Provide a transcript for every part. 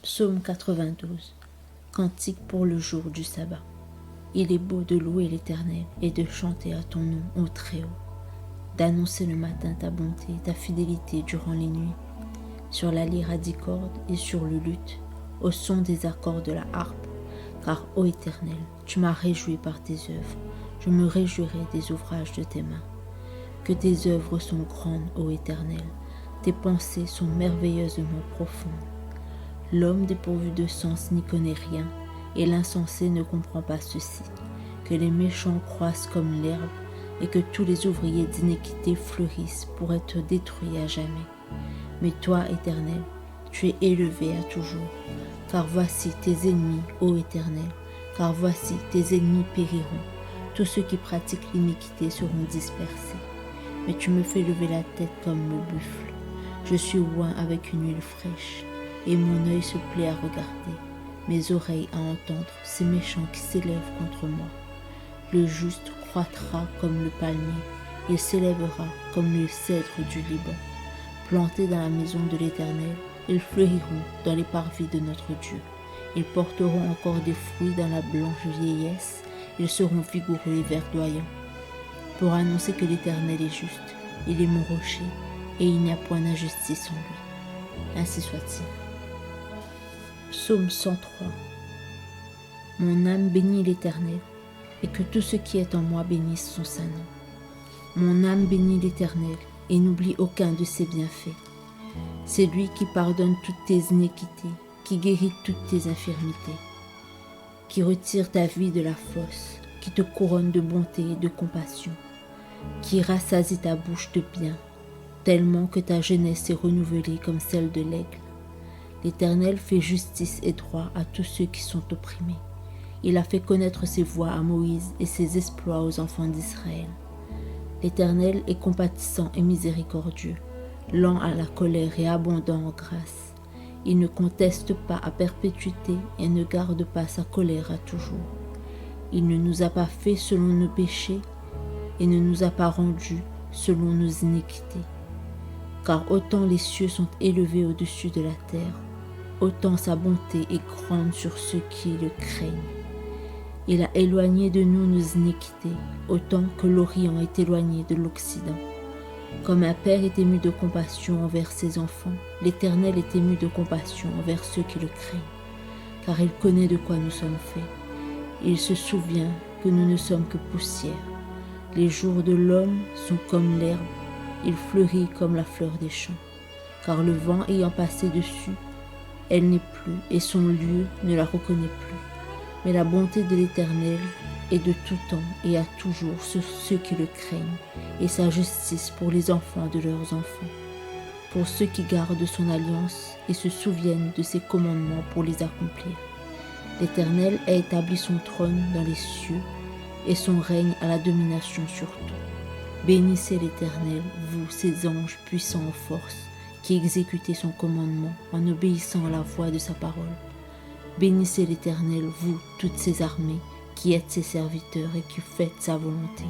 Psaume 92. Cantique pour le jour du sabbat. Il est beau de louer l'Éternel et de chanter à ton nom, ô Très-Haut, d'annoncer le matin ta bonté et ta fidélité durant les nuits, sur la lyre à 10 cordes et sur le luth, au son des accords de la harpe, car, ô Éternel, tu m'as réjoui par tes œuvres, je me réjouirai des ouvrages de tes mains. Que tes œuvres sont grandes, ô Éternel, tes pensées sont merveilleusement profondes. L'homme dépourvu de sens n'y connaît rien, et l'insensé ne comprend pas ceci, que les méchants croissent comme l'herbe, et que tous les ouvriers d'iniquité fleurissent pour être détruits à jamais. Mais toi, Éternel, tu es élevé à toujours, car voici tes ennemis, ô Éternel, car voici tes ennemis périront, tous ceux qui pratiquent l'iniquité seront dispersés. Mais tu me fais lever la tête comme le buffle, je suis oint avec une huile fraîche, et mon œil se plaît à regarder, mes oreilles à entendre ces méchants qui s'élèvent contre moi. Le juste croîtra comme le palmier, il s'élèvera comme le cèdre du Liban. Plantés dans la maison de l'Éternel, ils fleuriront dans les parvis de notre Dieu. Ils porteront encore des fruits dans la blanche vieillesse, ils seront vigoureux et verdoyants. Pour annoncer que l'Éternel est juste, il est mon rocher, et il n'y a point d'injustice en lui. Ainsi soit-il. Psaume 103. Mon âme bénit l'Éternel, et que tout ce qui est en moi bénisse son saint nom. Mon âme bénit l'Éternel, et n'oublie aucun de ses bienfaits. C'est lui qui pardonne toutes tes iniquités, qui guérit toutes tes infirmités, qui retire ta vie de la fosse, qui te couronne de bonté et de compassion, qui rassasie ta bouche de bien, tellement que ta jeunesse est renouvelée comme celle de l'aigle. L'Éternel fait justice et droit à tous ceux qui sont opprimés. Il a fait connaître ses voies à Moïse et ses exploits aux enfants d'Israël. L'Éternel est compatissant et miséricordieux, lent à la colère et abondant en grâce. Il ne conteste pas à perpétuité et ne garde pas sa colère à toujours. Il ne nous a pas fait selon nos péchés et ne nous a pas rendus selon nos iniquités. Car autant les cieux sont élevés au-dessus de la terre, autant sa bonté est grande sur ceux qui le craignent. Il a éloigné de nous nos iniquités, autant que l'Orient est éloigné de l'Occident. Comme un père est ému de compassion envers ses enfants, l'Éternel est ému de compassion envers ceux qui le craignent, car il connaît de quoi nous sommes faits. Il se souvient que nous ne sommes que poussière. Les jours de l'homme sont comme l'herbe, il fleurit comme la fleur des champs, car le vent ayant passé dessus, elle n'est plus, et son lieu ne la reconnaît plus. Mais la bonté de l'Éternel est de tout temps et à toujours sur ceux qui le craignent, et sa justice pour les enfants de leurs enfants, pour ceux qui gardent son alliance et se souviennent de ses commandements pour les accomplir. L'Éternel a établi son trône dans les cieux, et son règne a la domination sur tout. Bénissez l'Éternel, vous, ses anges puissants en force, qui exécutez son commandement en obéissant à la voix de sa parole. Bénissez l'Éternel, vous, toutes ses armées, qui êtes ses serviteurs et qui faites sa volonté.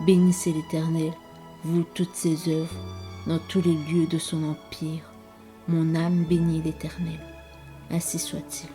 Bénissez l'Éternel, vous, toutes ses œuvres, dans tous les lieux de son empire. Mon âme bénit l'Éternel. Ainsi soit-il.